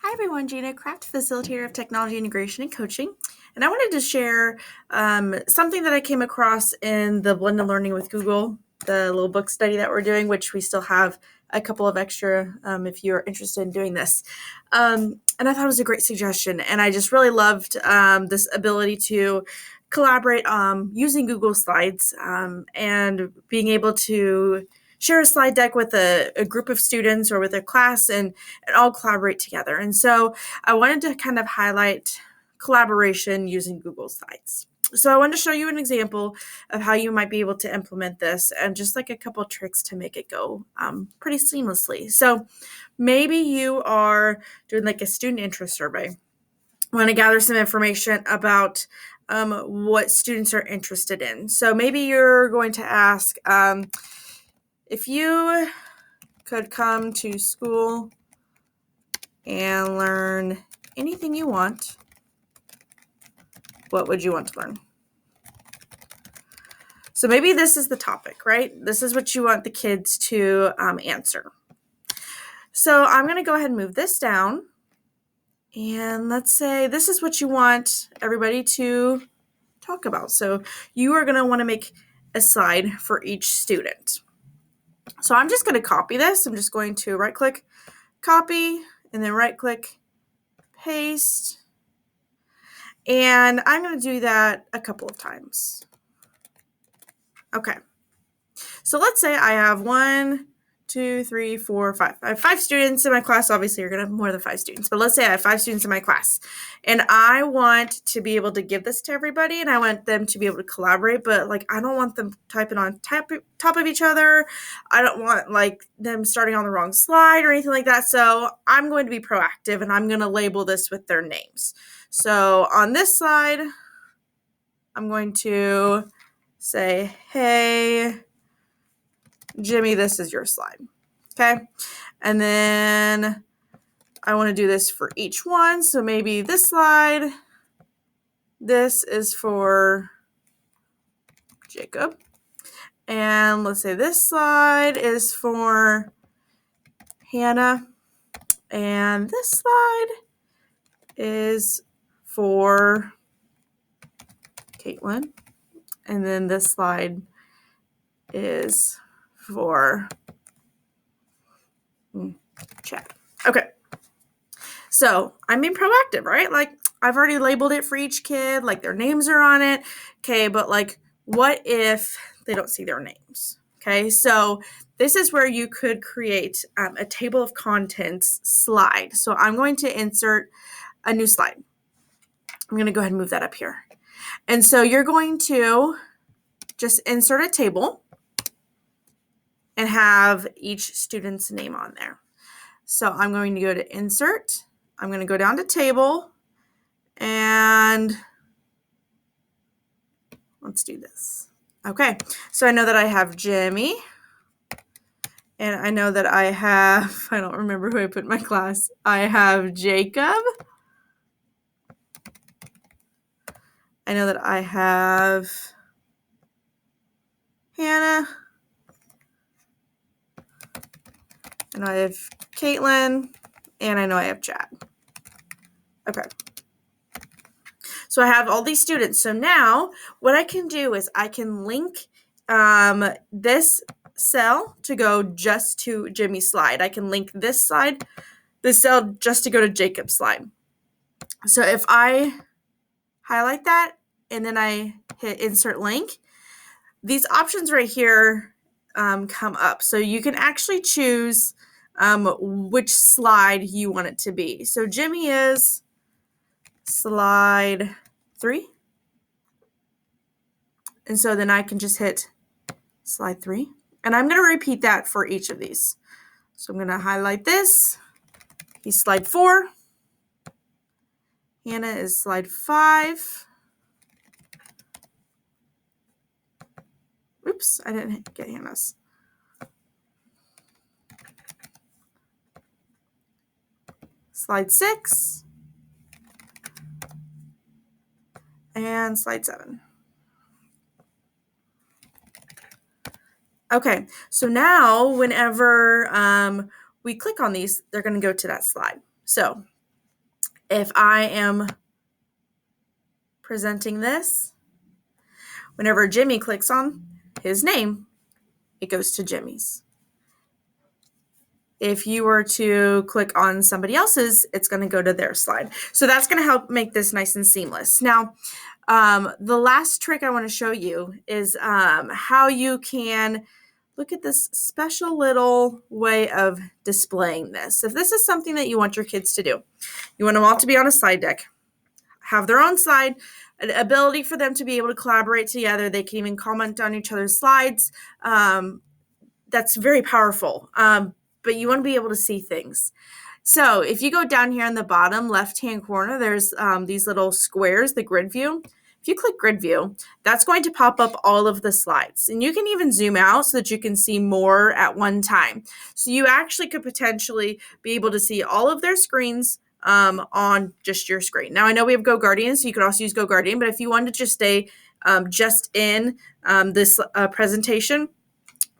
Hi everyone, Gina Kraft, Facilitator of Technology Integration and Coaching. And I wanted to share something that I came across in the Blended Learning with Google, the little book study that we're doing, which we still have a couple of extra if you're interested in doing this. And I thought it was a great suggestion. And I just really loved this ability to collaborate using Google Slides and being able to share a slide deck with a group of students or with a class and all collaborate together. And so I wanted to kind of highlight collaboration using Google Slides. So I wanted to show you an example of how you might be able to implement this and just like a couple of tricks to make it go pretty seamlessly. So maybe you are doing like a student interest survey. Want to gather some information about what students are interested in. So maybe you're going to ask, if you could come to school and learn anything you want, what would you want to learn? So maybe this is the topic, right? This is what you want the kids to answer. So I'm going to go ahead and move this down. And let's say this is what you want everybody to talk about. So you are going to want to make a slide for each student. So I'm just going to copy this. I'm just going to right-click, copy, and then right-click, paste. And I'm going to do that a couple of times. Okay. So let's say I have 1, 2, 3, 4, 5. I have 5 students in my class. Obviously, you're going to have more than 5 students. But let's say I have 5 students in my class. And I want to be able to give this to everybody. And I want them to be able to collaborate. But, like, I don't want them typing on top of each other. I don't want, like, them starting on the wrong slide or anything like that. So I'm going to be proactive. And I'm going to label this with their names. So on this slide, I'm going to say, hey, Jimmy, this is your slide. Okay. And then I want to do this for each one. So maybe this slide, this is for Jacob. And let's say this slide is for Hannah. And this slide is for Caitlin. And then this slide is for Chad. Okay. So I'm being proactive, right? Like I've already labeled it for each kid, like their names are on it. Okay, but like what if they don't see their names? Okay, so this is where you could create a table of contents slide. So I'm going to insert a new slide. I'm going to go ahead and move that up here. And so you're going to just insert a table and have each student's name on there. So I'm going to go to insert. I'm going to go down to table and let's do this. Okay, so I know that I have Jimmy and I know that I have, I don't remember who I put in my class. I have Jacob. I know that I have Hannah. And I have Caitlin, and I know I have Chad. Okay. So I have all these students. So now what I can do is I can link this cell to go just to Jimmy's slide. I can link this cell just to go to Jacob's slide. So if I highlight that and then I hit insert link, these options right here come up. So you can actually choose which slide you want it to be. So Jimmy is slide 3. And so then I can just hit slide 3. And I'm going to repeat that for each of these. So I'm going to highlight this. He's slide 4. Hannah is slide 5. Oops, I didn't get Hannah's. Slide 6. And slide 7. Okay, so now whenever we click on these, they're going to go to that slide. So If I am presenting this, whenever Jimmy clicks on his name, it goes to Jimmy's. If you were to click on somebody else's, it's going to go to their slide. So that's going to help make this nice and seamless. Now, the last trick I want to show you is how you can look at this special little way of displaying this. If this is something that you want your kids to do, you want them all to be on a slide deck, have their own slide, an ability for them to be able to collaborate together. They can even comment on each other's slides. That's very powerful, but you want to be able to see things. So if you go down here in the bottom left-hand corner, there's these little squares, the grid view. If you click grid view, that's going to pop up all of the slides. And you can even zoom out so that you can see more at one time. So you actually could potentially be able to see all of their screens on just your screen. Now, I know we have GoGuardian, so you could also use GoGuardian, but if you wanted to just stay just in this presentation,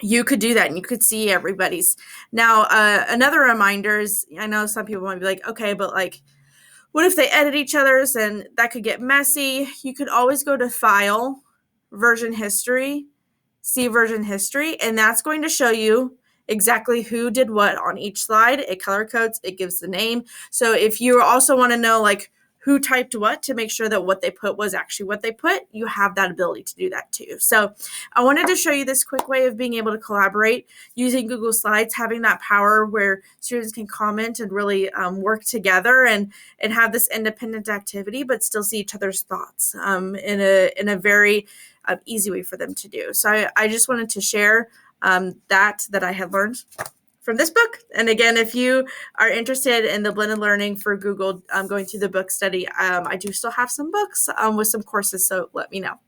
you could do that and you could see everybody's. Now, another reminder is, I know some people might be like, okay, but like, what if they edit each other's and that could get messy? You could always go to File, Version History, see Version History, and that's going to show you exactly who did what on each slide. It color codes, it gives the name. So if you also want to know like who typed what to make sure that what they put was actually what they put, you have that ability to do that too. So I wanted to show you this quick way of being able to collaborate using Google Slides, having that power where students can comment and really work together and have this independent activity, but still see each other's thoughts in a very easy way for them to do. So I just wanted to share that I have learned from this book. And again, if you are interested in the blended learning for Google, going through the book study, I do still have some books with some courses, so let me know.